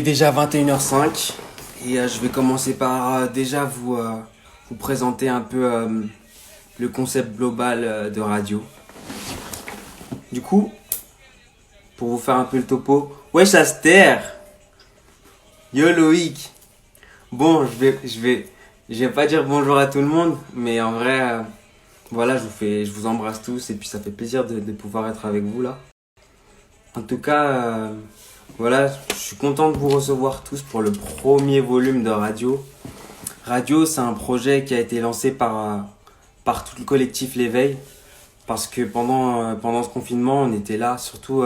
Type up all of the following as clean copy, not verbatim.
déjà 21h05 et je vais commencer par déjà vous présenter un peu le concept global de radio. Du coup, pour vous faire un peu le topo, wesh Aster, yo Loïc. Bon, je vais pas dire bonjour à tout le monde, mais en vrai, voilà, je vous embrasse tous et puis ça fait plaisir de pouvoir être avec vous là. En tout cas, voilà, je suis content de vous recevoir tous pour le premier volume de Radio. Radio, c'est un projet qui a été lancé par tout le collectif L'Éveil. Parce que pendant ce confinement, on était là, surtout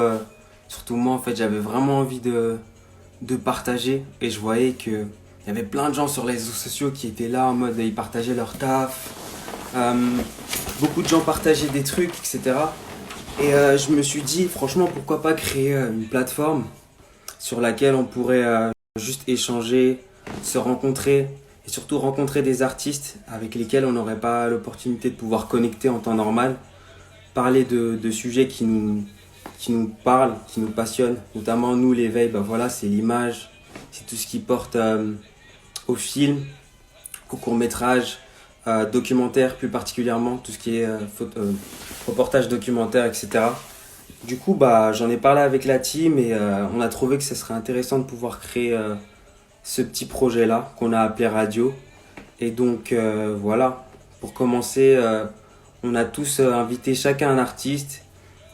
moi, en fait, j'avais vraiment envie de partager. Et je voyais qu'il y avait plein de gens sur les réseaux sociaux qui étaient là en mode, ils partageaient leur taf. Beaucoup de gens partageaient des trucs, etc. Et je me suis dit, franchement, pourquoi pas créer une plateforme sur laquelle on pourrait juste échanger, se rencontrer et surtout rencontrer des artistes avec lesquels on n'aurait pas l'opportunité de pouvoir connecter en temps normal, parler de sujets qui nous parlent, qui nous passionnent, notamment nous l'éveil, bah voilà, c'est l'image, c'est tout ce qui porte au film, au court-métrage, documentaire plus particulièrement, tout ce qui est reportage documentaire, etc. Du coup, bah, j'en ai parlé avec la team et on a trouvé que ce serait intéressant de pouvoir créer ce petit projet-là qu'on a appelé Radio. Et donc, voilà, pour commencer, on a tous invité chacun un artiste.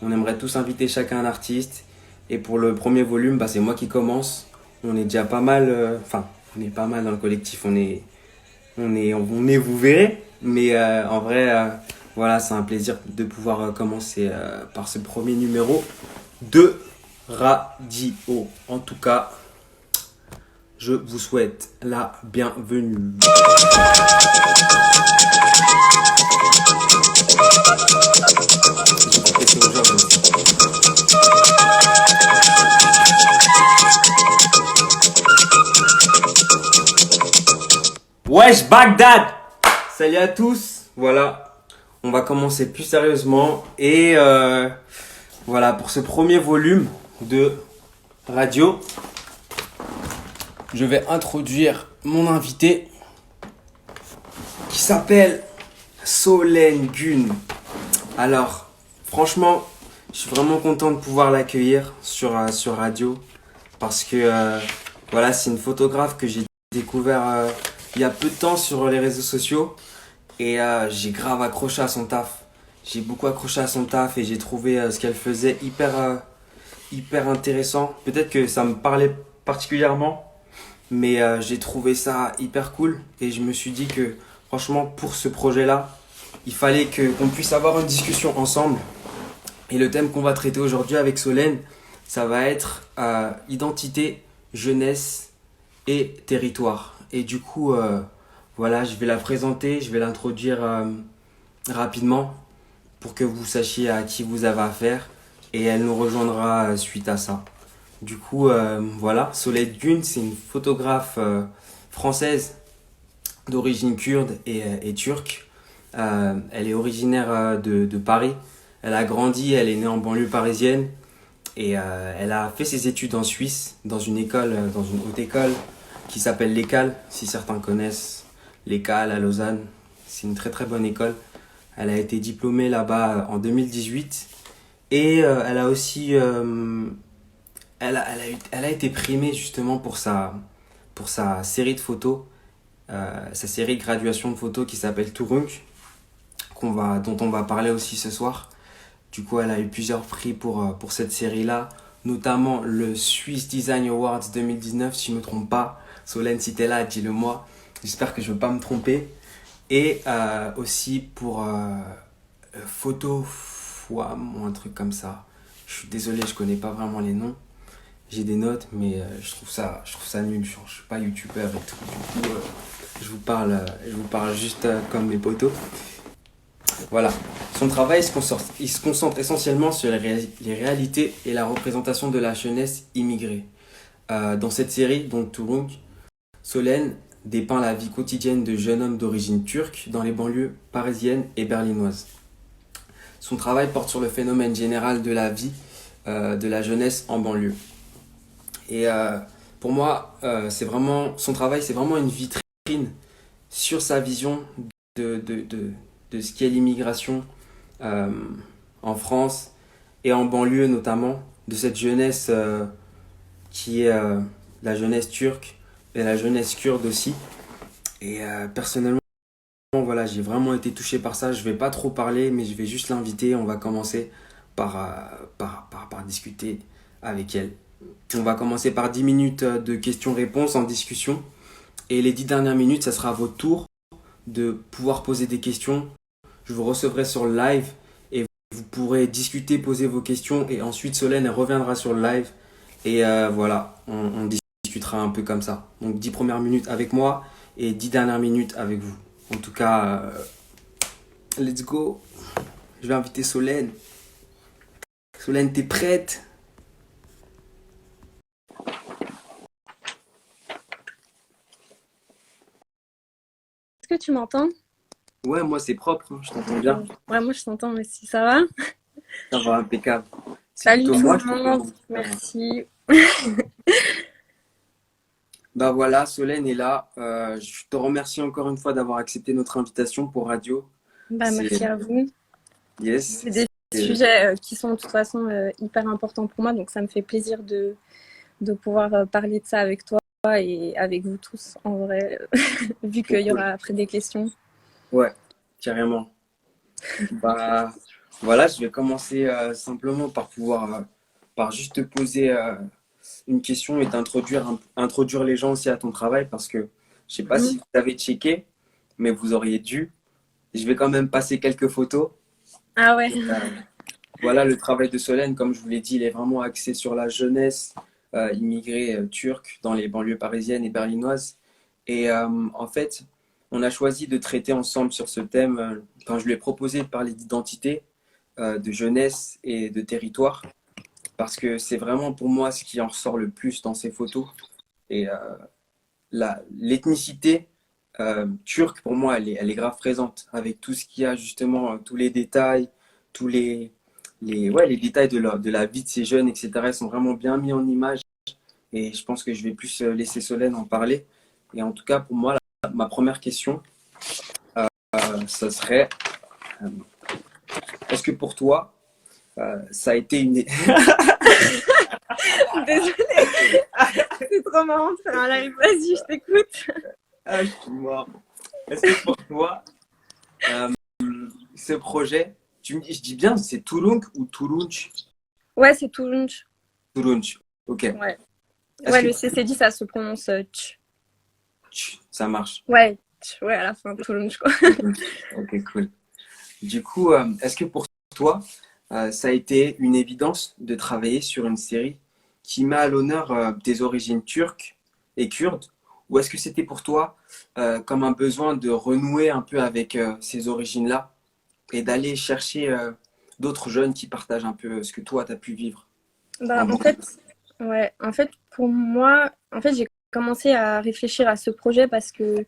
On aimerait tous inviter chacun un artiste. Et pour le premier volume, bah, c'est moi qui commence. On est déjà pas mal, on est pas mal dans le collectif, on est, vous verrez. Mais en vrai, voilà, c'est un plaisir de pouvoir commencer par ce premier numéro de Radio. En tout cas, je vous souhaite la bienvenue. Wesh Bagdad. Salut à tous. Voilà, on va commencer plus sérieusement. Et voilà, pour ce premier volume de Radio, je vais introduire mon invité qui s'appelle Solène Gun. Alors, franchement, je suis vraiment content de pouvoir l'accueillir sur Radio parce que voilà, c'est une photographe que j'ai découvert il y a peu de temps sur les réseaux sociaux et j'ai grave accroché à son taf. J'ai beaucoup accroché à son taf et j'ai trouvé ce qu'elle faisait hyper intéressant. Peut-être que ça me parlait particulièrement, mais j'ai trouvé ça hyper cool et je me suis dit que franchement pour ce projet-là, il fallait qu'on puisse avoir une discussion ensemble. Et le thème qu'on va traiter aujourd'hui avec Solène, ça va être identité, jeunesse et territoire. Et du coup, voilà, je vais la présenter, je vais l'introduire rapidement pour que vous sachiez à qui vous avez affaire et elle nous rejoindra suite à ça. Du coup, voilà, Solène Gun, c'est une photographe française d'origine kurde et turque. Elle est originaire de Paris. Elle a grandi, elle est née en banlieue parisienne et elle a fait ses études en Suisse dans une haute école qui s'appelle l'ECAL, si certains connaissent l'ECAL à Lausanne. C'est une très bonne école. Elle a été diplômée là-bas en 2018 et elle a aussi elle a été primée justement pour sa série de photos, sa série de graduation de photos qui s'appelle Turunk, dont on va parler aussi ce soir. Du coup, elle a eu plusieurs prix pour cette série-là, notamment le Swiss Design Awards 2019, si je ne me trompe pas. Solène, si t'es là, dis-le moi. J'espère que je ne vais pas me tromper. Et aussi pour Photo Fouam ou un truc comme ça. Je suis désolé, je ne connais pas vraiment les noms. J'ai des notes, mais je trouve ça nul. Je ne suis pas youtubeur et tout. Du coup, je vous parle juste comme mes potos. Voilà. Son travail il se concentre essentiellement sur les réalités et la représentation de la jeunesse immigrée. Dans cette série, donc Turunk, Solène dépeint la vie quotidienne de jeunes hommes d'origine turque dans les banlieues parisiennes et berlinoises. Son travail porte sur le phénomène général de la vie de la jeunesse en banlieue. Et pour moi, son travail, c'est vraiment une vitrine sur sa vision de, de, de, de ce qu'est l'immigration euh, en France et en banlieue notamment, de cette jeunesse qui est la jeunesse turque et la jeunesse kurde aussi. Et personnellement, voilà, j'ai vraiment été touché par ça. Je vais pas trop parler, mais je vais juste l'inviter. On va commencer par discuter avec elle. On va commencer par 10 minutes de questions-réponses en discussion. Et les 10 dernières minutes, ça sera à votre tour de pouvoir poser des questions. Je vous recevrai sur le live et vous pourrez discuter, poser vos questions. Et ensuite, Solène elle reviendra sur le live. Et voilà, on discutera un peu comme ça. Donc 10 premières minutes avec moi et 10 dernières minutes avec vous. En tout cas, let's go. Je vais inviter Solène. Solène, t'es prête? Est-ce que tu m'entends? Ouais, moi c'est propre, hein, je t'entends bien. Ouais, moi je t'entends aussi, ça va? Ça va impeccable. C'est Salut plutôt tout moi, le je t'entends monde, bien. merci. Bah voilà, Solène est là. Je te remercie encore une fois d'avoir accepté notre invitation pour radio. Bah, C'est merci à vous. yes. C'est des sujets qui sont de toute façon hyper importants pour moi, donc ça me fait plaisir de pouvoir parler de ça avec toi et avec vous tous en vrai, vu Trop qu'il y cool. aura après des questions. Ouais, carrément. Bah voilà, je vais commencer simplement par juste te poser une question et introduire les gens aussi à ton travail parce que je sais pas si Mhm. vous avez checké, mais vous auriez dû. Je vais quand même passer quelques photos. Ah ouais. Voilà, le travail de Solène, comme je vous l'ai dit, il est vraiment axé sur la jeunesse immigrée turque dans les banlieues parisiennes et berlinoises. Et en fait, on a choisi de traiter ensemble sur ce thème quand je lui ai proposé de parler d'identité, de jeunesse et de territoire, parce que c'est vraiment pour moi ce qui en ressort le plus dans ces photos. Et l'ethnicité turque, pour moi, elle est grave présente, avec tout ce qu'il y a justement, tous les détails, tous les détails de la vie de ces jeunes, etc. Ils sont vraiment bien mis en image. Et je pense que je vais plus laisser Solène en parler. Et en tout cas, pour moi, ma première question, ce serait, euh, est-ce que pour toi, ça a été une... Désolée, c'est trop marrant de faire un live. Vas-y, je t'écoute. Ah, je suis mort. Est-ce que pour toi, euh, ce projet, je dis bien, c'est Tulunk ou Tulunch? Ouais, c'est Toulouse. Tulunch, ok. Ouais. Est-ce Ouais, que le CCD, ça se prononce tch. ça marche? Ouais, ouais, à la fin, Toulouse, quoi. Ok, cool. Du coup, est-ce que pour toi, ça a été une évidence de travailler sur une série qui met à l'honneur des origines turques et kurdes, ou est-ce que c'était pour toi comme un besoin de renouer un peu avec ces origines-là et d'aller chercher d'autres jeunes qui partagent un peu ce que toi, tu as pu vivre Bah, en en banque? fait, ouais, en fait, pour moi, en fait, j'ai commencé à réfléchir à ce projet parce que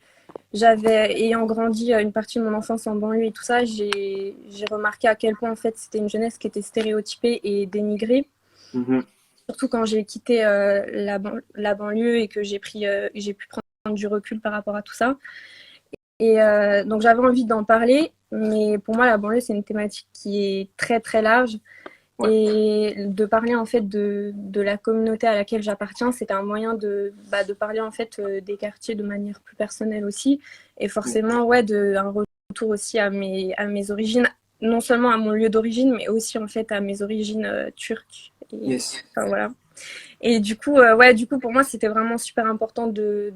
ayant grandi une partie de mon enfance en banlieue et tout ça, j'ai remarqué à quel point, en fait, c'était une jeunesse qui était stéréotypée et dénigrée. Mhm. Surtout quand j'ai quitté la banlieue et que j'ai pu prendre du recul par rapport à tout ça. Et donc, j'avais envie d'en parler, mais pour moi, la banlieue, c'est une thématique qui est très, très large. Ouais, Et de parler en fait de la communauté à laquelle j'appartiens, c'était un moyen de parler en fait des quartiers de manière plus personnelle aussi. Et forcément, ouais, un retour aussi à mes origines, non seulement à mon lieu d'origine, mais aussi en fait à mes origines turques. Et, yes, enfin, voilà. Et du coup, ouais, du coup, pour moi, c'était vraiment super important de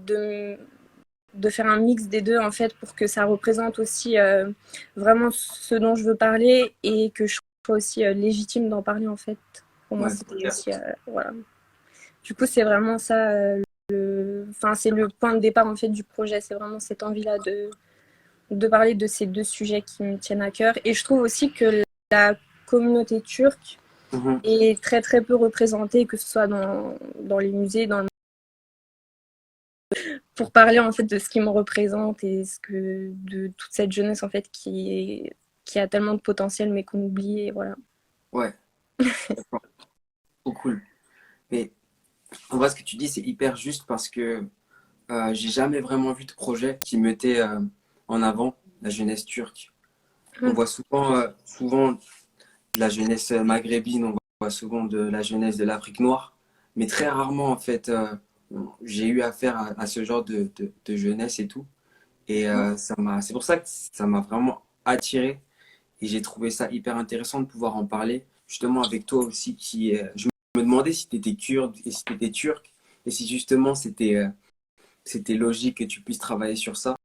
faire un mix des deux en fait pour que ça représente aussi vraiment ce dont je veux parler et que je sois aussi légitime d'en parler en fait. Pour moi, ouais, c'était aussi voilà. Du coup, c'est vraiment ça. Enfin, c'est le point de départ en fait du projet. C'est vraiment cette envie-là de parler de ces deux sujets qui me tiennent à cœur. Et je trouve aussi que la communauté turque mhm, est très très peu représentée, que ce soit dans les musées, pour parler en fait de ce qui me représente et de toute cette jeunesse en fait qui a tellement de potentiel mais qu'on oublie et voilà. ouais, d'accord, trop cool. Mais vrai, ce que tu dis, c'est hyper juste parce que j'ai jamais vraiment vu de projet qui mettait en avant la jeunesse turque. On Mm. voit souvent de la jeunesse maghrébine, on voit souvent de la jeunesse de l'Afrique noire, mais très rarement, en fait, j'ai eu affaire à ce genre de jeunesse et tout. Et c'est pour ça que ça m'a vraiment attiré et j'ai trouvé ça hyper intéressant de pouvoir en parler, justement avec toi aussi, je me demandais si tu étais kurde et si tu étais turc et si justement c'était logique que tu puisses travailler sur ça.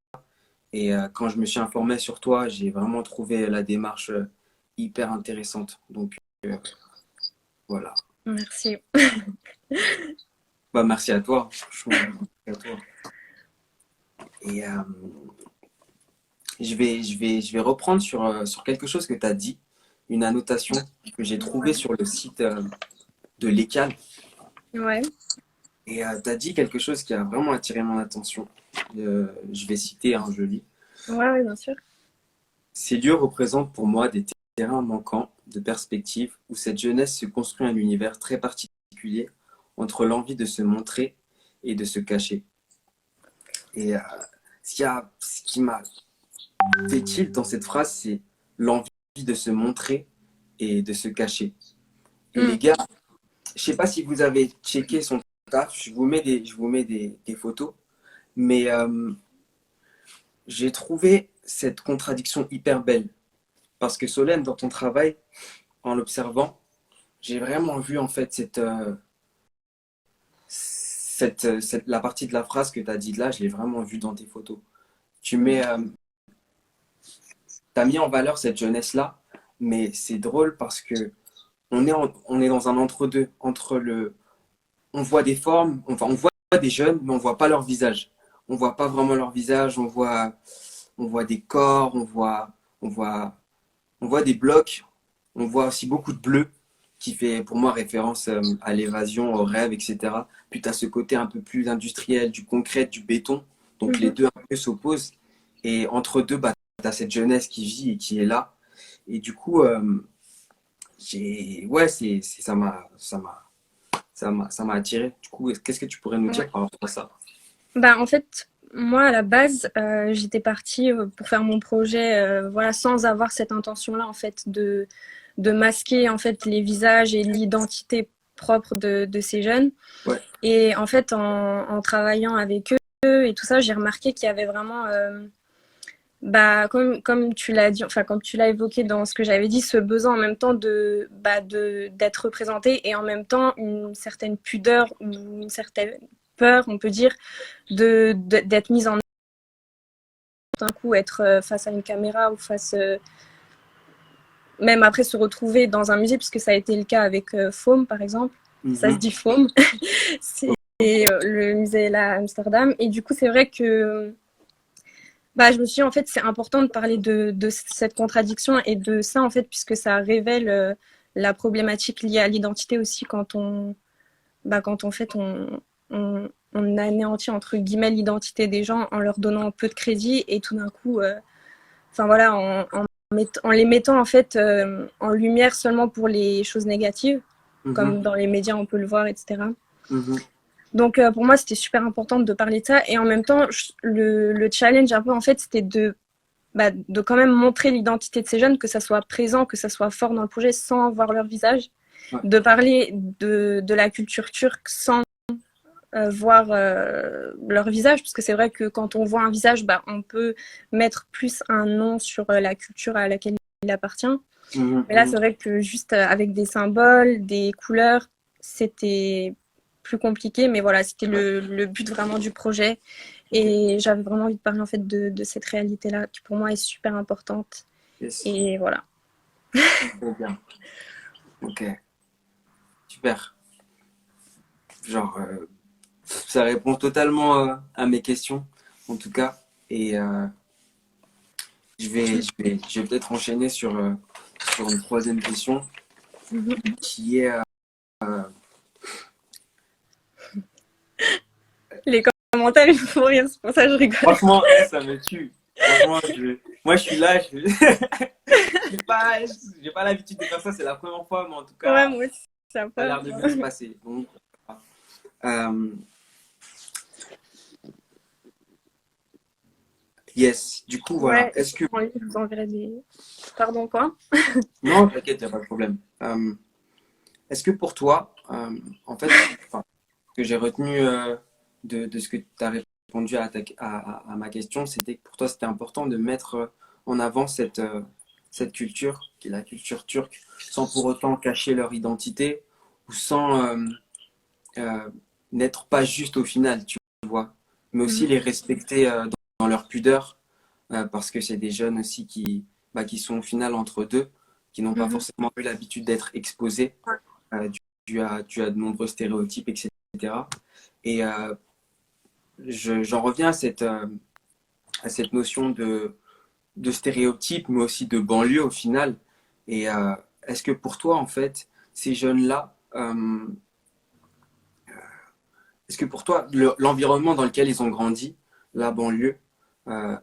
Et quand je me suis informé sur toi, j'ai vraiment trouvé la démarche hyper intéressante. Donc voilà. Merci. Bah, merci à toi, franchement. Merci à toi. Et je vais reprendre sur quelque chose que tu as dit, une annotation que j'ai trouvée sur le site de l'ECAL. Ouais, Et tu as dit quelque chose qui a vraiment attiré mon attention. Je vais citer, hein, je lis. ouais, bien sûr. Ces lieux représentent pour moi des terrains manquants de perspective où cette jeunesse se construit un univers très particulier entre l'envie de se montrer et de se cacher. Et ce qui m'a fait tilt dans cette phrase, c'est l'envie de se montrer et de se cacher. Et Mm. les gars, je sais pas si vous avez checké son taf, je vous mets des photos, mais j'ai trouvé cette contradiction hyper belle. Parce que Solène, dans ton travail, en l'observant, j'ai vraiment vu en fait la partie de la phrase que tu as dit là, je l'ai vraiment vue dans tes photos. Tu mets, as mis en valeur cette jeunesse-là, mais c'est drôle parce que on est dans un entre-deux, on voit des formes, on voit des jeunes, mais on voit pas leur visage. On voit pas vraiment leur visage, on voit des corps, on voit, on voit des blocs, on voit aussi beaucoup de bleu qui fait pour moi référence à l'évasion, au rêve, etc. Puis tu as ce côté un peu plus industriel, du concret, du béton. Donc les Mhm. deux un peu s'opposent. Et entre deux, bah, tu as cette jeunesse qui vit et qui est là. Et du coup, ouais, ça m'a attiré. Du coup, qu'est-ce que tu pourrais nous Ouais. dire par rapport à ça? Bah, en fait, moi, à la base, j'étais partie pour faire mon projet, voilà, sans avoir cette intention-là, en fait, de masquer, en fait, les visages et l'identité propre de ces jeunes. Ouais. Et en fait, en travaillant avec eux et tout ça, j'ai remarqué qu'il y avait vraiment, bah, comme tu l'as dit, enfin, comme tu l'as évoqué dans ce que j'avais dit, ce besoin en même temps d'être représenté et en même temps une certaine pudeur ou une certaine peur, on peut dire, d'être mise en d'un coup, être face à une caméra ou face, même après se retrouver dans un musée, puisque ça a été le cas avec Foam, par exemple. Ça se Mhm. dit Foam. C'est le musée là à Amsterdam. Et du coup, c'est vrai que bah, je me suis dit, en fait, c'est important de parler de cette contradiction et de ça, en fait, puisque ça révèle la problématique liée à l'identité aussi quand on fait, on anéantit, entre guillemets, l'identité des gens en leur donnant peu de crédit et tout d'un coup, enfin voilà, en les mettant en fait en lumière seulement pour les choses négatives, Mhm. comme dans les médias on peut le voir, etc. Mhm. Donc pour moi c'était super important de parler de ça et en même temps le challenge un peu en fait c'était de quand même montrer l'identité de ces jeunes, que ça soit présent, que ça soit fort dans le projet sans voir leur visage, Ouais. de parler de la culture turque sans voir leur visage, parce que c'est vrai que quand on voit un visage, bah, on peut mettre plus un nom sur la culture à laquelle il appartient. Mhm. Mais là, Mhm. c'est vrai que juste avec des symboles, des couleurs, c'était plus compliqué, mais voilà, c'était Ouais. le but vraiment du projet. Ok. Et j'avais vraiment envie de parler en fait de cette réalité-là, qui pour moi est super importante. Yes. Et voilà. Très bien. Ok. Super. Genre, ça répond totalement à mes questions, en tout cas. Et je vais peut-être enchaîner sur une troisième question qui est Les commentaires, ils me font rire, c'est pour ça que je rigole. franchement, ça me tue. Franchement, moi je suis là, j'ai pas l'habitude de faire ça, c'est la première fois, mais en tout Ouais, cas, moi aussi, ça ça a part. l'air de bien se passer. Donc, voilà. Euh, yes, du coup, voilà. Ouais, je vous enverrai des... Pardon, quoi? Non, t'inquiète, y a pas de problème. Est-ce que pour toi, en fait, enfin, ce que j'ai retenu de ce que tu as répondu à ma question, c'était que pour toi, c'était important de mettre en avant cette culture, qui est la culture turque, sans pour autant cacher leur identité ou sans euh, n'être pas juste au final, tu vois, mais aussi Mhm. les respecter dans leur pudeur, parce que c'est des jeunes aussi qui sont au final entre deux, qui n'ont pas Mhm. forcément eu l'habitude d'être exposés euh, dû à de nombreux stéréotypes, etc. Et j'en reviens à cette notion de stéréotypes, mais aussi de banlieue au final. Et est-ce que pour toi, en fait, ces jeunes-là, est-ce que pour toi, l'environnement dans lequel ils ont grandi, la banlieue, euh,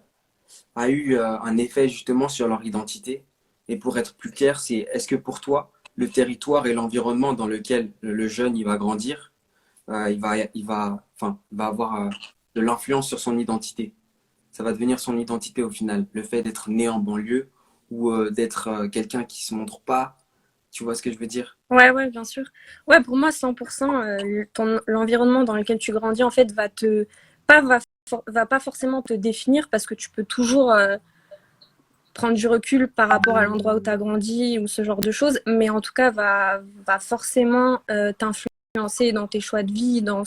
a eu un effet justement sur leur identité? Et pour être plus clair, c'est est-ce que pour toi, le territoire et l'environnement dans lequel le jeune il va grandir, il va avoir de l'influence sur son identité. Ça va devenir son identité au final. Le fait d'être né en banlieue ou d'être quelqu'un qui se montre pas, tu vois ce que je veux dire? Ouais, ouais, bien sûr. Ouais, pour moi, 100%, l'environnement dans lequel tu grandis, en fait, pas, va, va pas forcément te définir parce que tu peux toujours prendre du recul par rapport à l'endroit où tu as grandi ou ce genre de choses, mais en tout cas, va forcément t'influencer dans tes choix de vie, dans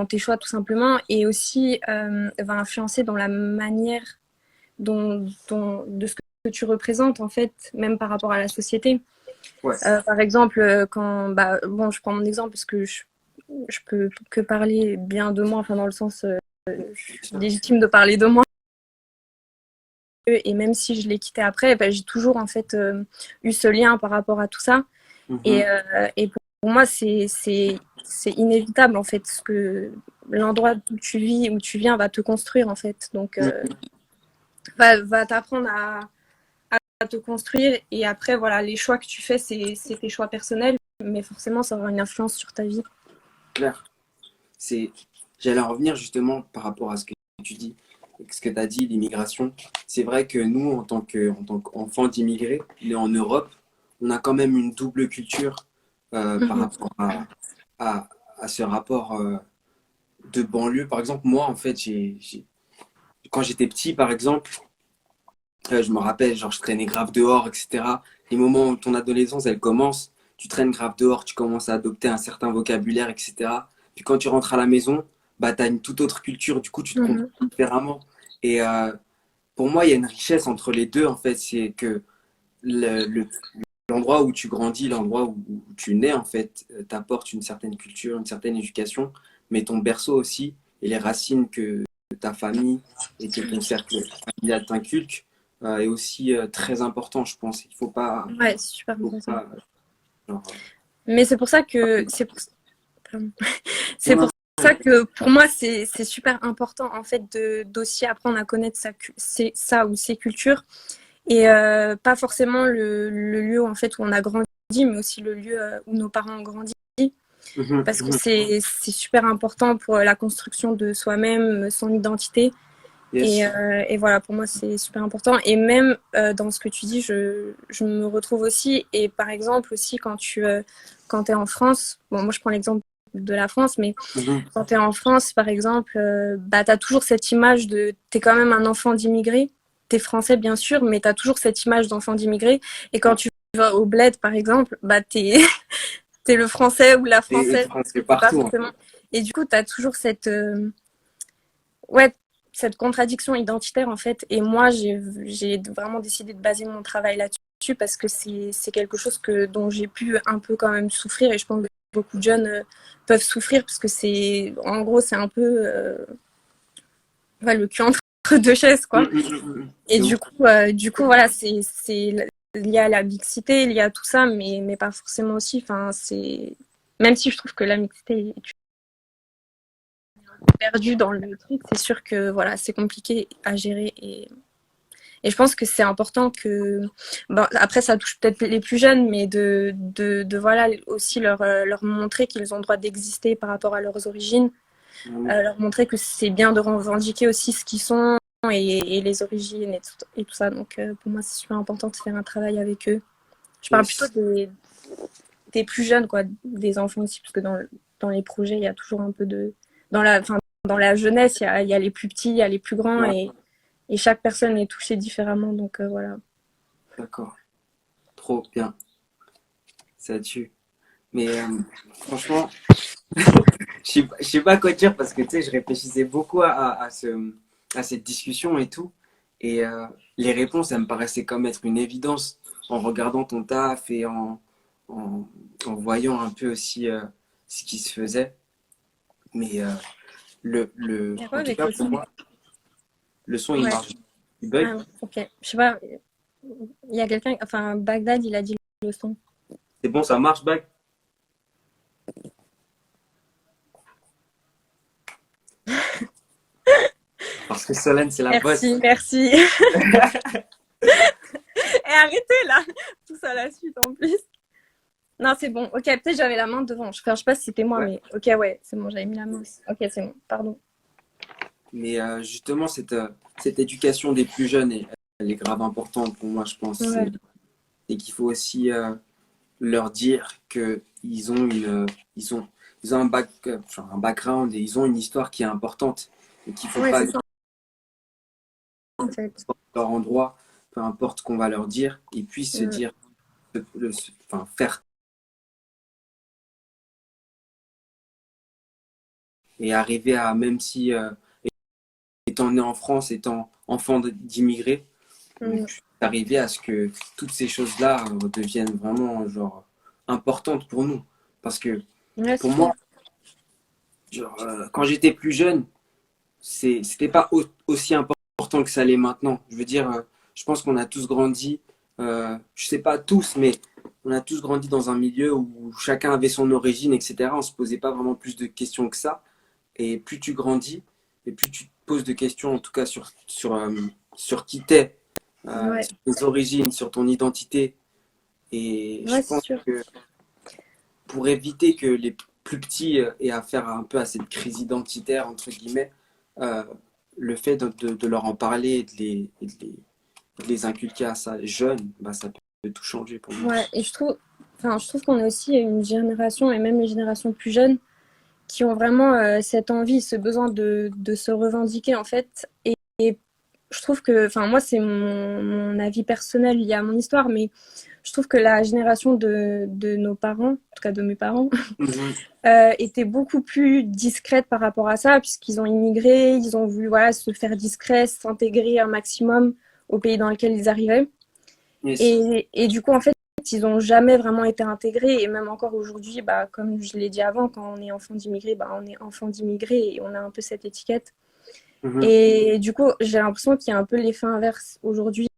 tes choix tout simplement, et aussi va influencer dans la manière de ce que tu représentes, en fait, même par rapport à la société. Ouais. Par exemple, bon, je prends mon exemple parce que je peux que parler bien de moi, enfin dans le sens, je suis légitime de parler de moi. Et même si je l'ai quitté après, bah, j'ai toujours en fait eu ce lien par rapport à tout ça. Mhm. Et pour moi, c'est inévitable en fait, ce que l'endroit où tu vis, où tu viens, va te construire en fait. Donc, Mhm. va t'apprendre à te construire. Et après, voilà, les choix que tu fais, c'est tes choix personnels, mais forcément, ça aura une influence sur ta vie. Claire. C'est, j'allais en revenir justement par rapport à ce que tu dis, ce que tu as dit, l'immigration. C'est vrai que nous, en tant qu'enfants d'immigrés, nés en Europe, on a quand même une double culture par Mhm. rapport à, à ce rapport de banlieue. Par exemple, moi, en fait, quand j'étais petit, par exemple, je me rappelle, genre, je traînais grave dehors, etc. Les moments où ton adolescence, elle commence, tu traînes grave dehors, tu commences à adopter un certain vocabulaire, etc. Puis quand tu rentres à la maison, bah, tu as une toute autre culture, du coup, tu te comportes Mhm. différemment. Et pour moi, il y a une richesse entre les deux, en fait. C'est que l'endroit où tu grandis, l'endroit où tu nais, en fait, t'apporte une certaine culture, une certaine éducation, mais ton berceau aussi, et les racines que ta famille et que ton cercle familial t'inculque, est aussi très important, je pense. Il Ouais, c'est super faut important. pas genre, Mais c'est pour ça que pardon. C'est non, pour ça que pour moi c'est super important en fait de d'aussi apprendre à connaître sa ou ses cultures et pas forcément le lieu en fait où on a grandi, mais aussi le lieu où nos parents ont grandi, mhm, parce que mhm. c'est super important pour la construction de soi-même, son identité. Yes. Et voilà, pour moi, c'est super important. Et même dans ce que tu dis, je me retrouve aussi. Et par exemple, aussi, quand tu es en France, bon, moi, je prends l'exemple de la France, mais Mhm. quand tu es en France, par exemple, bah, tu as toujours cette image de. Tu es quand même un enfant d'immigré. Tu es français, bien sûr, mais tu as toujours cette image d'enfant d'immigré. Et quand Ouais. tu vas au bled, par exemple, bah, tu es, le français ou la Et française. presque C'est pas partout, en forcément. fait. Et du coup, tu as toujours ouais, cette contradiction identitaire en fait. Et moi, j'ai vraiment décidé de baser mon travail là-dessus parce que c'est quelque chose dont j'ai pu un peu quand même souffrir, et je pense que beaucoup de jeunes peuvent souffrir parce que en gros, c'est un peu ouais, le cul entre deux chaises, quoi. Mhm, mhm, mhm. Et De ouf. du coup, voilà, c'est lié à la mixité, lié à tout ça, mais pas forcément aussi. Enfin, même si je trouve que la mixité est perdue dans le truc, c'est sûr que voilà, c'est compliqué à gérer, Et je pense que c'est important que, bon, après ça touche peut-être les plus jeunes, mais voilà, aussi leur montrer qu'ils ont le droit d'exister par rapport à leurs origines, leur montrer que c'est bien de revendiquer aussi ce qu'ils sont et les origines et tout ça. Donc pour moi, c'est super important de faire un travail avec eux. Je parle plutôt des plus jeunes, quoi, des enfants aussi, parce que dans les projets, il y a toujours un peu de... Dans la jeunesse, il y a les plus petits, il y a les plus grands, Ouais, et chaque personne est touchée différemment, donc voilà. d'accord. Trop bien. Ça tue. Mais franchement, je sais pas quoi dire parce que tu sais, je réfléchissais beaucoup à cette discussion et tout. Et les réponses, elles me paraissaient comme être une évidence en regardant ton taf et en voyant un peu aussi ce qui se faisait. Mais Il y a quoi en tout avec cas, le pour son? moi, le son, il Ouais. marche. Il bug. Ah, ok. Je sais pas, il y a quelqu'un, enfin, Bagdad, il a dit le son. C'est bon, ça marche, bug. Parce que Solène, c'est la boss. Merci, merci. Et arrêtez là, tout ça à la suite en plus. Non, c'est bon. Ok, peut-être j'avais la main devant. Je sais pas si c'était moi, Ouais. mais ok, ouais, c'est bon, j'avais mis la main aussi. Ok, c'est bon, pardon. Mais justement, cette éducation des plus jeunes, elle est grave importante pour moi, je pense. Ouais, Et qu'il faut aussi leur dire qu'ils ont ils ont un background et ils ont une histoire qui est importante et qu'il ne faut ouais, pas c'est ça en fait. leur endroit, peu importe ce qu'on va leur dire, ils puissent se Mm. dire, enfin, faire et arriver à, même si étant né en France, étant enfant d'immigrés, on Mm. puisse arriver à ce que toutes ces choses-là deviennent vraiment genre importantes pour nous. Parce que Ouais, pour c'est sûr. moi, genre, quand j'étais plus jeune, c'était pas aussi important que ça l'est maintenant. Je veux dire, je pense qu'on a tous grandi, je sais pas tous, mais on a tous grandi dans un milieu où chacun avait son origine, etc. On se posait pas vraiment plus de questions que ça. Et plus tu grandis, et plus tu te poses de questions, en tout cas sur qui t'es, Ouais, sur tes origines, sur ton identité. Et je ouais, c'est pense sûr. que pour éviter que les plus petits aient affaire un peu à cette crise identitaire, entre guillemets, euh, le fait de leur en parler et de les inculquer à ça jeunes, bah, ça peut tout changer pour moi. Ouais, et je trouve qu'on est aussi une génération, et même les générations plus jeunes, qui ont vraiment cette envie, ce besoin de se revendiquer en fait. Et je trouve que, enfin moi c'est mon avis personnel lié à mon histoire, mais je trouve que la génération de nos parents, en tout cas de mes parents, Mhm. était beaucoup plus discrète par rapport à ça, puisqu'ils ont immigré, ils ont voulu voilà, se faire discret, s'intégrer un maximum au pays dans lequel ils arrivaient. Yes. Et du coup, en fait, ils n'ont jamais vraiment été intégrés. Et même encore aujourd'hui, bah, comme je l'ai dit avant, quand on est enfant d'immigré, bah, on est enfant d'immigré et on a un peu cette étiquette. Mhm. Et du coup, j'ai l'impression qu'il y a un peu l'effet inverse aujourd'hui,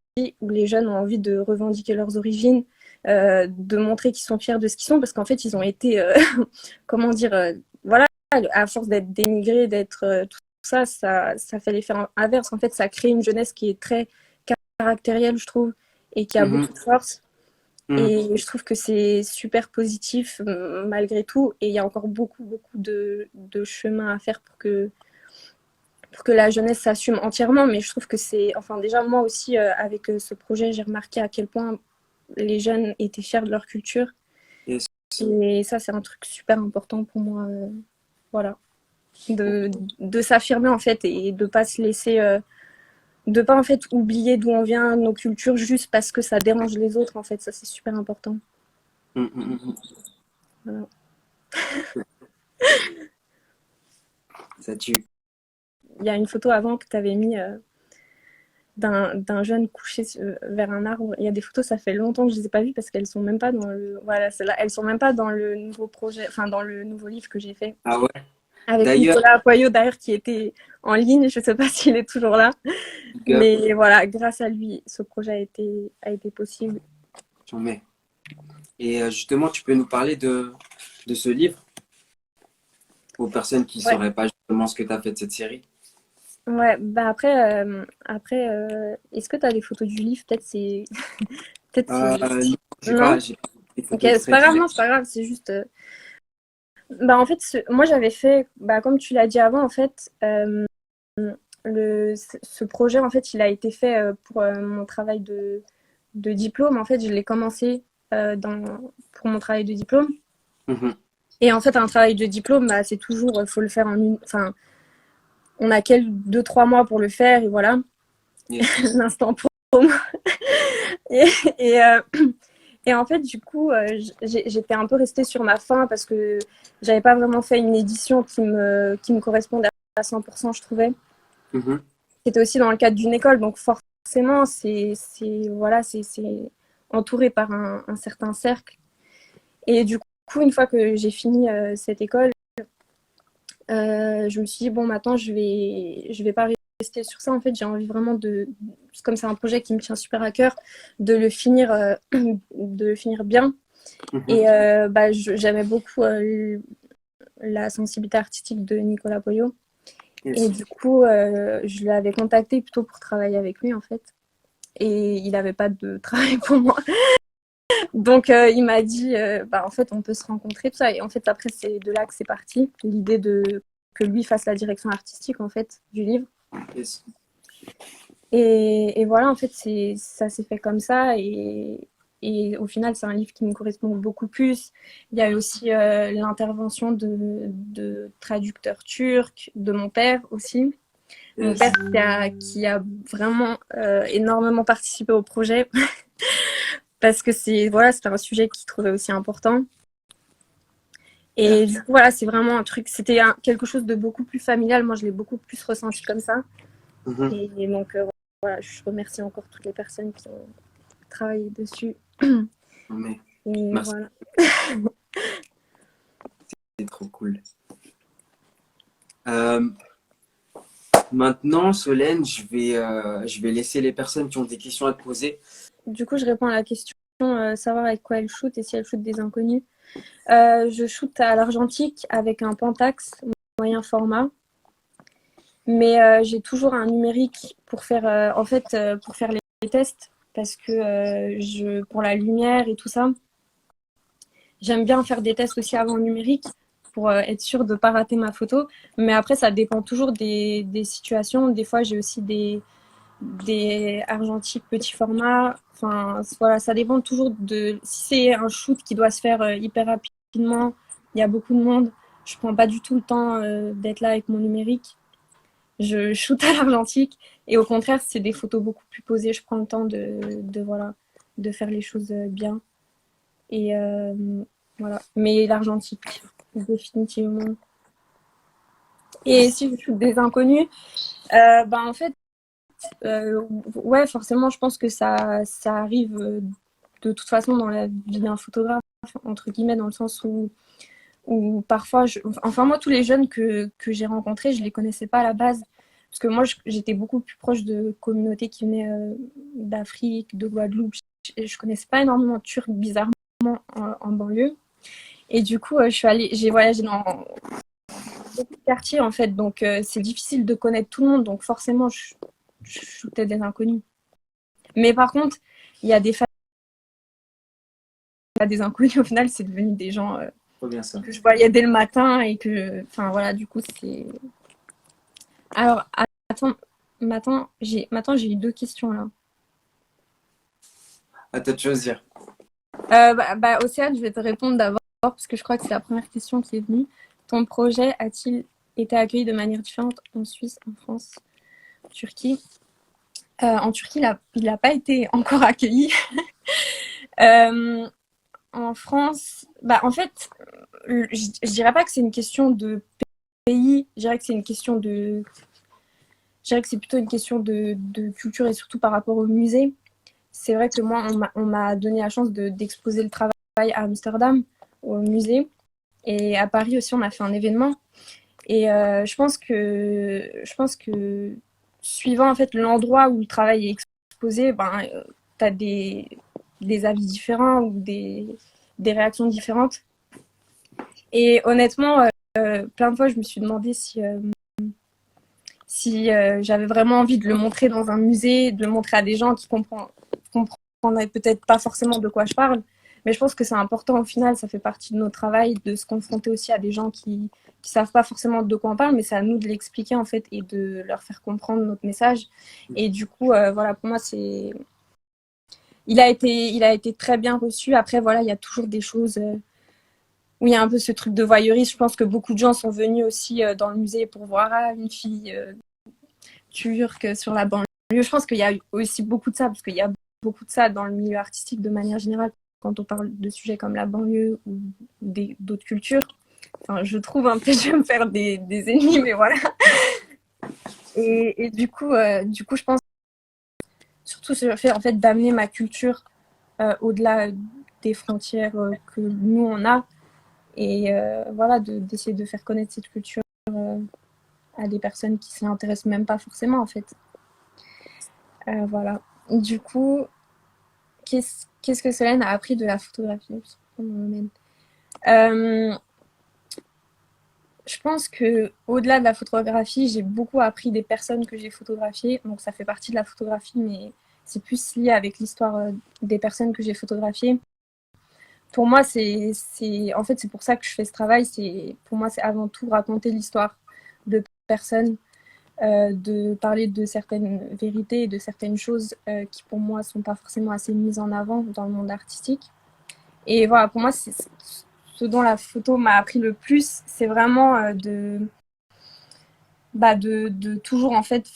où les jeunes ont envie de revendiquer leurs origines, de montrer qu'ils sont fiers de ce qu'ils sont, parce qu'en fait, ils ont été, comment dire, voilà, à force d'être dénigrés, d'être tout ça, ça fait l'effet inverse. En fait, ça crée une jeunesse qui est très caractérielle, je trouve, et qui a Mhm. beaucoup de force. Mhm. Et je trouve que c'est super positif malgré tout. Et il y a encore beaucoup, beaucoup de chemin à faire pour que la jeunesse s'assume entièrement. Mais je trouve que c'est... Enfin, déjà, moi aussi, avec ce projet, j'ai remarqué à quel point les jeunes étaient fiers de leur culture. Yes. Et ça, c'est un truc super important pour moi. Voilà. De s'affirmer, en fait, et de pas se laisser... de pas, en fait, oublier d'où on vient, nos cultures, juste parce que ça dérange les autres, en fait. Ça, c'est super important. Mhm. Mhm. Voilà. Ça tue. Il y a une photo avant que tu avais mis d'un jeune couché vers un arbre. Il y a des photos, ça fait longtemps que je les ai pas vues parce qu'elles sont même pas dans le voilà, celles-là, elles sont même pas dans le nouveau projet, enfin dans le nouveau livre que j'ai fait Ah ouais. avec D'ailleurs, Nicolas Apoyo d'ailleurs qui était en ligne. Je sais pas s'il est toujours là, big up, mais voilà, grâce à lui, ce projet a été possible. j'en mets. Et justement, tu peux nous parler de ce livre aux personnes qui ne Ouais. sauraient pas justement ce que tu as fait de cette série. Ouais, bah est-ce que tu as des photos du livre? Peut-être c'est. Peut-être c'est. Non, Non? j'ai pas des Ok, photos c'est extraits pas du grave, livre. non, c'est pas grave, c'est juste. Bah, en fait, moi j'avais fait, bah, comme tu l'as dit avant, en fait, ce projet, en fait, il a été fait pour mon travail de diplôme. En fait, je l'ai commencé pour mon travail de diplôme. Mhm. Et en fait, un travail de diplôme, bah, c'est toujours, faut le faire en une. Enfin, on a 2-3 mois pour le faire, et voilà, Yes. l'instant pour moi. Et, et, euh, et en fait, du coup, j'étais un peu restée sur ma faim parce que j'avais pas vraiment fait une édition qui me correspondait à 100%, je trouvais. Mhm. C'était aussi dans le cadre d'une école, donc forcément, voilà, c'est entouré par un certain cercle. Et du coup, une fois que j'ai fini cette école, je me suis dit, bon, maintenant, je vais pas rester sur ça. En fait, j'ai envie vraiment comme c'est un projet qui me tient super à cœur, de le finir, de le finir bien. Mhm. Et bah, j'aimais beaucoup la sensibilité artistique de Nicolas Poyo. Et Yes. du coup, je l'avais contacté plutôt pour travailler avec lui, en fait. Et il n'avait pas de travail pour moi. Donc, il m'a dit, bah, en fait, on peut se rencontrer, tout ça. Et en fait, après, c'est de là que c'est parti. L'idée que lui fasse la direction artistique, en fait, du livre. Yes. Et voilà, en fait, ça s'est fait comme ça. Et au final, c'est un livre qui me correspond beaucoup plus. Il y a aussi l'intervention de traducteurs turcs, de mon père aussi. Mon Yes. père qui a vraiment énormément participé au projet parce que c'était un sujet qu'il trouvait aussi important. Super. Et du coup, voilà, c'est vraiment un truc, c'était quelque chose de beaucoup plus familial. Moi, je l'ai beaucoup plus ressenti comme ça. Mhm. Et donc, voilà, je remercie encore toutes les personnes qui ont travaillé dessus. Mais Et merci, voilà. c'est trop cool. Euh, Maintenant, Solène, je vais laisser les personnes qui ont des questions à te poser. Du coup, je réponds à la question savoir avec quoi elle shoot et si elle shoot des inconnus. Je shoot à l'argentique avec un Pentax moyen format. Mais j'ai toujours un numérique pour faire, pour faire les tests parce que pour la lumière et tout ça, j'aime bien faire des tests aussi avant numérique pour être sûre de ne pas rater ma photo. Mais après, ça dépend toujours des situations. Des fois, j'ai aussi des argentiques petit format. Enfin, voilà, ça dépend toujours de si c'est un shoot qui doit se faire hyper rapidement, il y a beaucoup de monde. Je prends pas du tout le temps d'être là avec mon numérique. Je shoot à l'argentique et au contraire, c'est des photos beaucoup plus posées. Je prends le temps voilà, de faire les choses bien. Et voilà. Mais l'argentique, définitivement. Et si je shoot des inconnus, en fait, ouais, forcément, je pense que ça arrive de toute façon dans la vie d'un photographe, entre guillemets, dans le sens où parfois, enfin moi, tous les jeunes que j'ai rencontrés, je les connaissais pas à la base. Parce que moi, j'étais beaucoup plus proche de communautés qui venaient d'Afrique, de Guadeloupe. Je connaissais pas énormément de Turcs, bizarrement, en banlieue. Et du coup, j'ai voyagé dans beaucoup de quartiers, en fait. Donc, c'est difficile de connaître tout le monde. Donc, forcément, je shootais des inconnus. Mais par contre, il y a des inconnus. Au final, c'est devenu des gens Trop bien ça. que je voyais dès le matin et que, enfin voilà, du coup, c'est. Alors, attends, j'ai eu deux questions là. À toi de choisir. Océane, je vais te répondre d'abord parce que je crois que c'est la première question qui est venue. Ton projet a-t-il été accueilli de manière différente en Suisse, en France, en Turquie? En Turquie, il n'a pas été encore accueilli. Euh, en France, en fait, je dirais pas que c'est une question de pays, je dirais que c'est une question de. Je dirais que c'est plutôt une question de culture et surtout par rapport au musée. C'est vrai que moi, on m'a donné la chance d'exposer le travail à Amsterdam, au musée. Et à Paris aussi, on a fait un événement. Et je pense que suivant en fait l'endroit où le travail est exposé, tu as des avis différents ou des réactions différentes. Et honnêtement, plein de fois, je me suis demandé si si j'avais vraiment envie de le montrer dans un musée, de le montrer à des gens qui comprendraient peut-être pas forcément de quoi je parle. Mais je pense que c'est important au final, ça fait partie de notre travail de se confronter aussi à des gens qui savent pas forcément de quoi on parle, mais c'est à nous de l'expliquer en fait et de leur faire comprendre notre message. Et du coup, voilà, pour moi, il a été très bien reçu. Après, voilà, il y a toujours des choses où il y a un peu ce truc de voyeurisme. Je pense que beaucoup de gens sont venus aussi dans le musée pour voir une fille turque sur la banlieue. Je pense qu'il y a aussi beaucoup de ça, parce qu'il y a beaucoup de ça dans le milieu artistique de manière générale, quand on parle de sujets comme la banlieue ou d'autres cultures. Enfin, je trouve, hein, peut-être je vais me faire des ennemis, mais voilà. Et du coup, je pense surtout sur le fait en fait d'amener ma culture au-delà des frontières que nous on a, et voilà, d'essayer de faire connaître cette culture à des personnes qui s'y intéressent même pas forcément en fait. Voilà. Du coup, qu'est-ce que Solène a appris de la photographie? Je pense que au-delà de la photographie, j'ai beaucoup appris des personnes que j'ai photographiées. Donc ça fait partie de la photographie, mais c'est plus lié avec l'histoire des personnes que j'ai photographiées. Pour moi, en fait, c'est pour ça que je fais ce travail. Pour moi, c'est avant tout raconter l'histoire de personnes, de parler de certaines vérités et de certaines choses qui, pour moi, sont pas forcément assez mises en avant dans le monde artistique. Et voilà, pour moi, c'est ce dont la photo m'a appris le plus, c'est vraiment de toujours en fait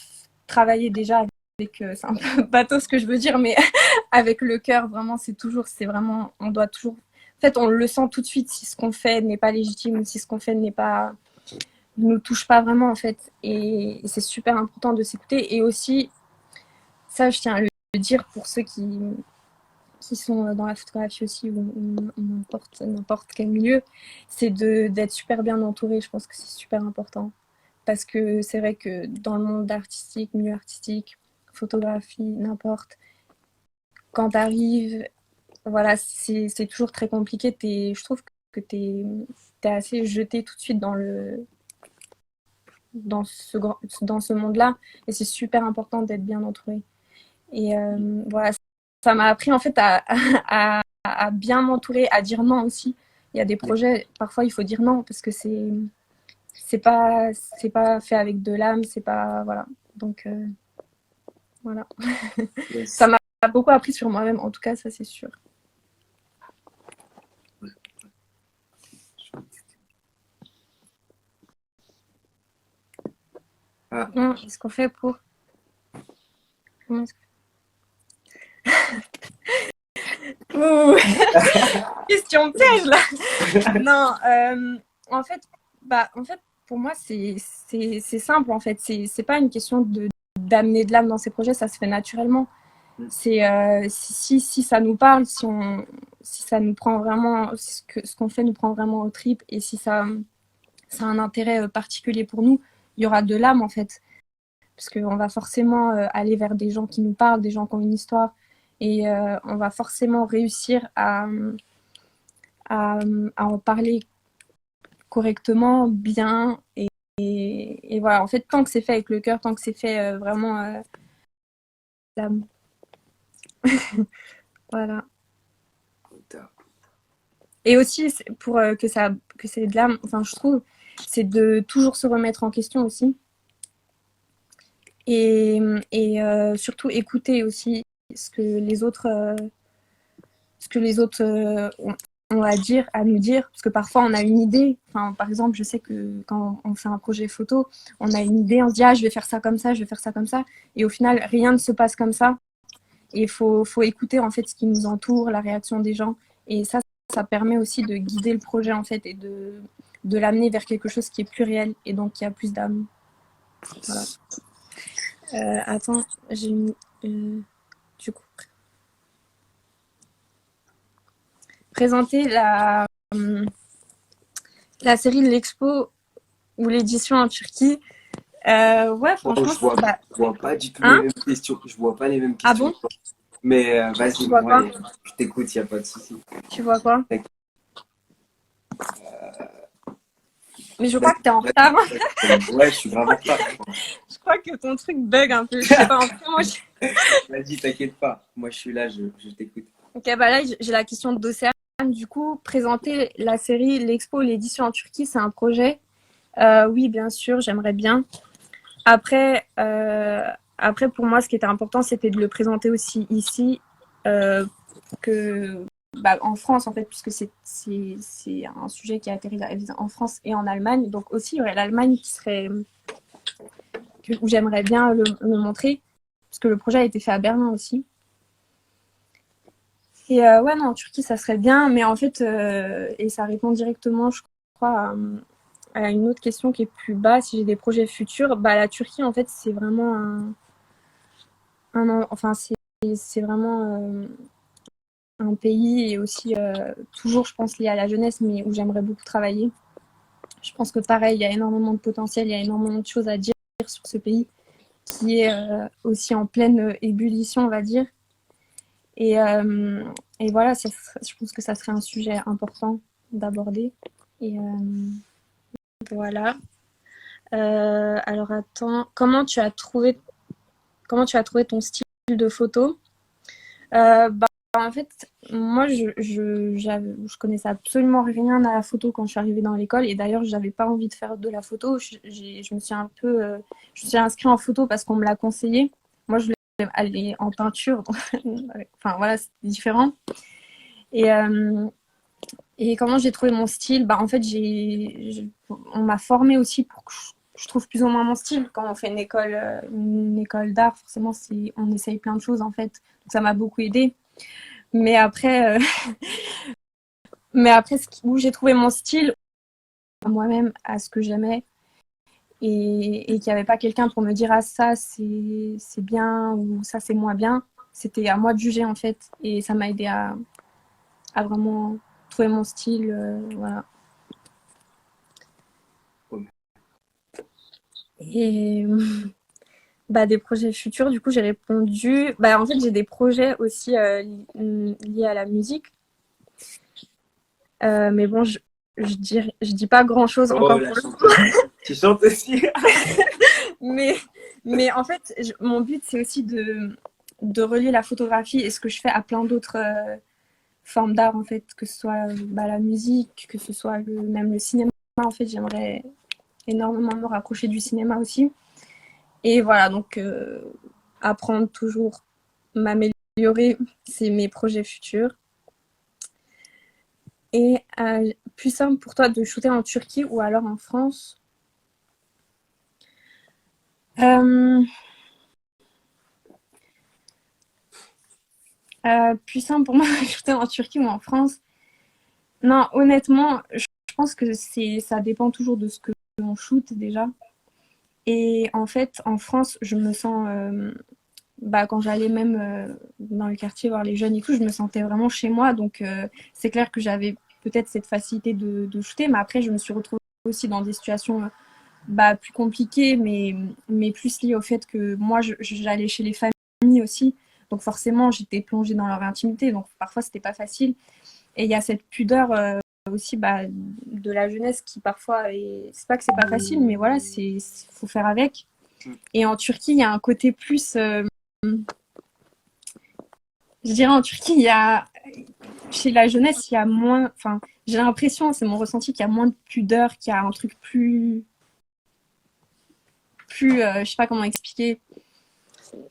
travailler déjà avec, c'est un peu bateau ce que je veux dire, mais avec le cœur, vraiment, c'est vraiment, on doit toujours, en fait, on le sent tout de suite si ce qu'on fait n'est pas légitime ou si ce qu'on fait ne nous touche pas vraiment en fait. Et c'est super important de s'écouter. Et aussi, ça, je tiens à le dire pour ceux qui sont dans la photographie aussi ou n'importe quel milieu, c'est d'être super bien entouré. Je pense que c'est super important. Parce que c'est vrai que dans le monde artistique, milieu artistique, photographie, n'importe, quand tu arrives, voilà, c'est toujours très compliqué. Je trouve que tu es assez jeté tout de suite dans ce monde-là. Et c'est super important d'être bien entouré. Et voilà, ça m'a appris en fait à bien m'entourer, à dire non aussi. Il y a des projets, parfois il faut dire non parce que c'est pas fait avec de l'âme, c'est pas voilà. Donc voilà. Yes. Ça m'a beaucoup appris sur moi-même, en tout cas, ça c'est sûr. Ah. Qu'est-ce qu'on fait pour Comment est-ce que... Ouh. Question piège là. Non, en fait, pour moi c'est simple en fait. C'est pas une question d'amener de l'âme dans ces projets, ça se fait naturellement. C'est si ça nous parle, si ça nous prend vraiment, si ce qu'on fait nous prend vraiment aux tripes, et si ça a un intérêt particulier pour nous, il y aura de l'âme en fait. Parce qu'on va forcément aller vers des gens qui nous parlent, des gens qui ont une histoire, et on va forcément réussir à en parler correctement, bien, et voilà. En fait, tant que c'est fait avec le cœur, tant que c'est fait vraiment l'âme. Voilà. Et aussi, pour que ça ait de l'âme, enfin, je trouve, c'est de toujours se remettre en question aussi. Et surtout écouter aussi ce que les autres ont à dire, à nous dire, parce que parfois on a une idée. Enfin, par exemple, je sais que quand on fait un projet photo, on a une idée, on se dit ah je vais faire ça comme ça, je vais faire ça comme ça, et au final rien ne se passe comme ça. Et il faut écouter en fait ce qui nous entoure, la réaction des gens, et ça permet aussi de guider le projet en fait et de l'amener vers quelque chose qui est plus réel et donc qui a plus d'âme. Voilà. Attends, j'ai mis du coup présenter la série de l'expo ou l'édition en Turquie. Ouais, franchement, je vois pas du tout hein, les mêmes questions. Je vois pas les mêmes ah questions. bon? Mais vas-y, Tu vois quoi? je t'écoute, y a pas de souci. Tu vois quoi? Mais je crois que t'es en retard. Ouais, je suis grave en retard. Je crois fois que ton truc bug un peu. Je sais pas, en fait, moi, Vas-y, t'inquiète pas. Moi, je suis là, je t'écoute. Ok, bah là, j'ai la question d'Océane. Du coup, présenter la série, l'expo, l'édition en Turquie, c'est un projet. Oui, bien sûr, j'aimerais bien. Après, après, pour moi, ce qui était important, c'était de le présenter aussi ici, que, bah, en France, en fait, puisque c'est un sujet qui a atterri en France et en Allemagne. Donc aussi, il y aurait l'Allemagne qui serait, où j'aimerais bien le montrer, parce que le projet a été fait à Berlin aussi. Et ouais, non, en Turquie, ça serait bien, mais en fait, et ça répond directement, je crois, à une autre question qui est plus bas, si j'ai des projets futurs. Bah, la Turquie, en fait, c'est vraiment enfin, c'est vraiment un pays et aussi toujours, je pense, lié à la jeunesse, mais où j'aimerais beaucoup travailler. Je pense que pareil, il y a énormément de potentiel, il y a énormément de choses à dire sur ce pays qui est aussi en pleine ébullition, on va dire. Et, euh, et voilà, je pense que ça serait un sujet important d'aborder. Et voilà. Alors attends, comment tu as trouvé ton style de photo? Bah, en fait, moi, je connaissais absolument rien à la photo quand je suis arrivée dans l'école. Et d'ailleurs, j'avais pas envie de faire de la photo. Je me suis un peu, je me suis inscrite en photo parce qu'on me l'a conseillé. Moi, je voulais aller en peinture. Donc, enfin, voilà, c'est différent. Et, euh, et comment j'ai trouvé mon style? Bah, en fait, on m'a formée aussi pour que je trouve plus ou moins mon style. Quand on fait une école d'art, forcément, on essaye plein de choses, en fait. Donc, ça m'a beaucoup aidée. Mais après, où j'ai trouvé mon style, moi-même, à ce que j'aimais, et qu'il n'y avait pas quelqu'un pour me dire, ah, ça, c'est bien, ou ça, c'est moins bien. C'était à moi de juger, en fait. Et ça m'a aidé à vraiment trouver mon style, voilà. Et bah, des projets futurs, du coup, j'ai répondu. Bah, en fait, j'ai des projets aussi liés à la musique. Mais bon, je dis pas grand-chose Oh, encore la pour le chanteuse. Tu chantes aussi? mais, mais en fait, mon but, c'est aussi de relier la photographie et ce que je fais à plein d'autres formes d'art, en fait, que ce soit bah, la musique, que ce soit même le cinéma. En fait, j'aimerais énormément me rapprocher du cinéma aussi. Et voilà, donc apprendre toujours, m'améliorer, c'est mes projets futurs. Et plus simple pour toi de shooter en Turquie ou alors en France? euh, Plus simple pour moi de shooter en Turquie ou en France? Non, honnêtement, je pense que ça dépend toujours de ce que l'on shoot déjà. Et en fait, en France, je me sens, bah, quand j'allais même dans le quartier voir les jeunes et tout, je me sentais vraiment chez moi. Donc, c'est clair que j'avais peut-être cette facilité de shooter, mais après, je me suis retrouvée aussi dans des situations bah, plus compliquées, mais plus liées au fait que moi, j'allais chez les familles aussi. Donc, forcément, j'étais plongée dans leur intimité. Donc, parfois, c'était pas facile. Et il y a cette pudeur aussi bah, de la jeunesse qui parfois c'est pas que c'est pas facile, mais voilà, faut faire avec. Et en Turquie, il y a un côté plus, je dirais en Turquie, il y a chez la jeunesse, il y a moins, enfin, j'ai l'impression, c'est mon ressenti, qu'il y a moins de pudeur, qu'il y a un truc plus, je sais pas comment expliquer.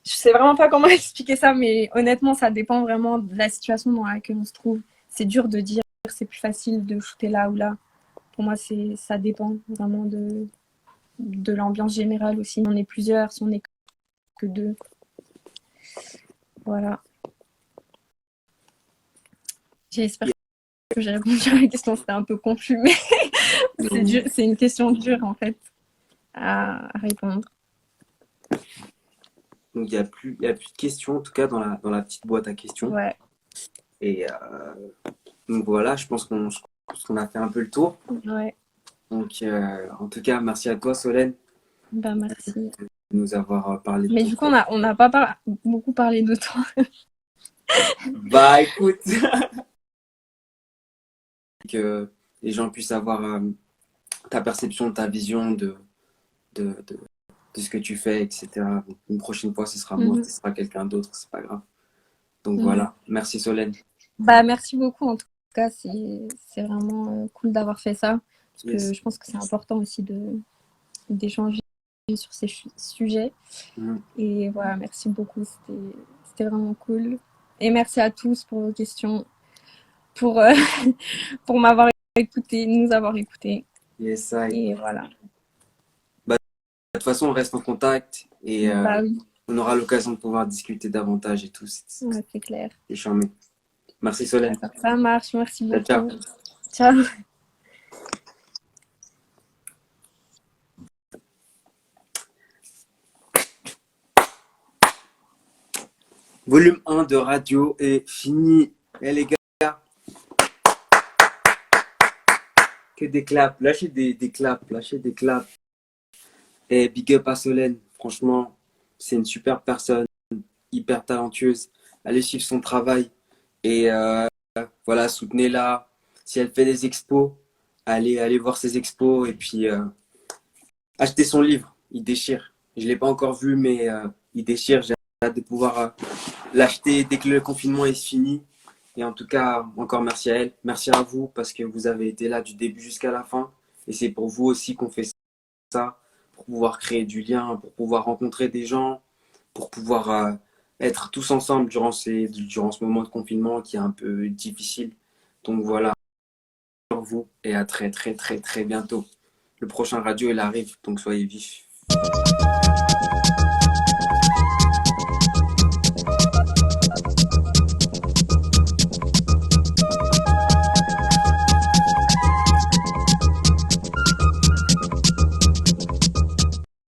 Je sais vraiment pas comment expliquer ça, mais honnêtement, ça dépend vraiment de la situation dans laquelle on se trouve. C'est dur de dire, c'est plus facile de shooter là ou là. Pour moi, ça dépend vraiment de l'ambiance générale aussi. Si on est plusieurs, si on est que deux. Voilà. J'espère que j'ai répondu à la question. C'était un peu confus, mais c'est une question dure en fait à répondre. Donc, il y a plus de questions, en tout cas, dans la petite boîte à questions. Ouais. Et donc, voilà, je pense qu'on a fait un peu le tour. Ouais. Donc, en tout cas, merci à toi, Solène, Bah, merci. de nous avoir parlé de Mais ton du coup, projet. on n'a pas beaucoup parlé de toi. Bah, écoute, que les gens puissent avoir ta perception, ta vision de de ce que tu fais, etc. Une prochaine fois, ce sera moi, Mhm. ce sera quelqu'un d'autre, c'est pas grave. Donc Mhm. voilà, merci Solène. Bah, merci beaucoup en tout cas, c'est vraiment cool d'avoir fait ça, parce que Yes. je pense que c'est important aussi d'échanger sur ces sujets. Mhm. Et voilà, merci beaucoup, c'était vraiment cool. Et merci à tous pour vos questions, pour, pour m'avoir écouté, nous avoir écoutés. Yes, I. Et voilà. Bah, de toute façon, on reste en contact et Bah oui, on aura l'occasion de pouvoir discuter davantage et tout. ouais, c'est clair. C'est charmé. Merci Solène. D'accord, ça marche, merci Ciao, ciao. beaucoup. Ciao. Volume 1 de radio est fini. Eh les gars, que des claps. Lâchez des claps, lâchez des claps. Et big up à Solène. Franchement, c'est une super personne, hyper talentueuse. Allez suivre son travail. Et voilà, soutenez-la. Si elle fait des expos, allez voir ses expos. Et puis, achetez son livre. Il déchire. Je ne l'ai pas encore vu, mais il déchire. J'ai hâte de pouvoir l'acheter dès que le confinement est fini. Et en tout cas, encore merci à elle. Merci à vous parce que vous avez été là du début jusqu'à la fin. Et c'est pour vous aussi qu'on fait ça, pour pouvoir créer du lien, pour pouvoir rencontrer des gens, pour pouvoir être tous ensemble durant ce moment de confinement qui est un peu difficile. Donc voilà, pour vous et à très très très très bientôt. Le prochain radio, il arrive, donc soyez vifs.